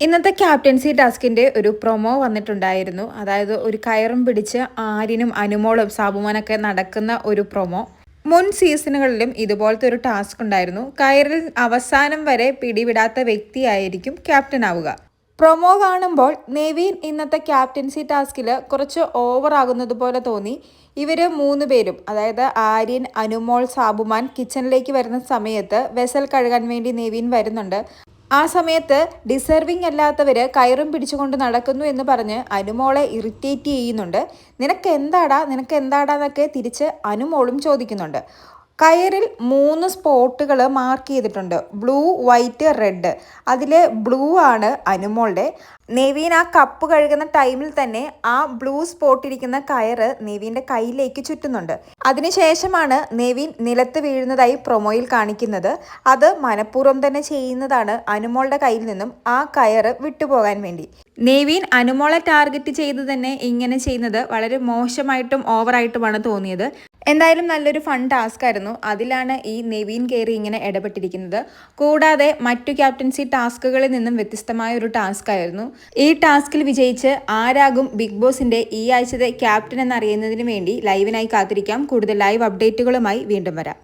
ഇന്നത്തെ ക്യാപ്റ്റൻസി ടാസ്കിൻ്റെ ഒരു പ്രൊമോ വന്നിട്ടുണ്ടായിരുന്നു. അതായത് ഒരു കയറും പിടിച്ച് ആര്യനും അനുമോളും സാബുമാനൊക്കെ നടക്കുന്ന ഒരു പ്രൊമോ. മുൻ സീസണുകളിലും ഇതുപോലത്തെ ഒരു ടാസ്ക് ഉണ്ടായിരുന്നു. കയറിൽ അവസാനം വരെ പിടിവിടാത്ത വ്യക്തിയായിരിക്കും ക്യാപ്റ്റൻ ആവുക. പ്രൊമോ കാണുമ്പോൾ നെവിൻ ഇന്നത്തെ ക്യാപ്റ്റൻസി ടാസ്കിൽ കുറച്ച് ഓവർ ആകുന്നത് പോലെ തോന്നി. ഇവർ 3 പേരും, അതായത് ആര്യൻ, അനുമോൾ, സാബുമാൻ കിച്ചണിലേക്ക് വരുന്ന സമയത്ത് വെസൽ കഴുകാൻ വേണ്ടി നെവിൻ വരുന്നുണ്ട്. ആ സമയത്ത് ഡിസർവിങ് അല്ലാത്തവർ കയറും പിടിച്ചുകൊണ്ട് നടക്കുന്നു എന്ന് പറഞ്ഞ് അനുമോളെ ഇറിറ്റേറ്റ് ചെയ്യുന്നുണ്ട്. നിനക്ക് എന്താടാന്നൊക്കെ തിരിച്ച് അനുമോളും ചോദിക്കുന്നുണ്ട്. കയറിൽ 3 സ്പോട്ടുകൾ മാർക്ക് ചെയ്തിട്ടുണ്ട്. Blue, white, red. അതിൽ ബ്ലൂ ആണ് അനുമോളുടെ. നെവിൻ ആ കപ്പ് കഴുകുന്ന ടൈമിൽ തന്നെ ആ ബ്ലൂ സ്പോട്ടിരിക്കുന്ന കയറ് നെവിൻ്റെ കയ്യിലേക്ക് ചുറ്റുന്നുണ്ട്. അതിനുശേഷമാണ് നെവിൻ നിലത്ത് വീഴുന്നതായി പ്രൊമോയിൽ കാണിക്കുന്നത്. അത് മനഃപൂർവ്വം തന്നെ ചെയ്യുന്നതാണ് അനുമോളുടെ കയ്യിൽ നിന്നും ആ കയറ് വിട്ടുപോകാൻ വേണ്ടി. നെവിൻ അനുമോളെ ടാർഗറ്റ് ചെയ്ത് തന്നെ ഇങ്ങനെ ചെയ്യുന്നത് വളരെ മോശമായിട്ടും ഓവറായിട്ടുമാണ് തോന്നിയത്. എന്തായാലും നല്ലൊരു ഫൺ ടാസ്ക് ആയിരുന്നു. അതിലാണ് ഈ നെവിൻ കയറി ഇങ്ങനെ ഇടപെട്ടിരിക്കുന്നത്. കൂടാതെ മറ്റു ക്യാപ്റ്റൻസി ടാസ്കുകളിൽ നിന്നും വ്യത്യസ്തമായ ഒരു ടാസ്ക് ആയിരുന്നു. ഈ ടാസ്കിൽ വിജയിച്ച് ആരാകും ബിഗ് ബോസിന്റെ ഈ ആഴ്ചത്തെ ക്യാപ്റ്റൻ എന്നറിയുന്നതിന് വേണ്ടി ലൈവിനായി കാത്തിരിക്കാം. കൂടുതൽ ലൈവ് അപ്ഡേറ്റുകളുമായി വീണ്ടും വരാം.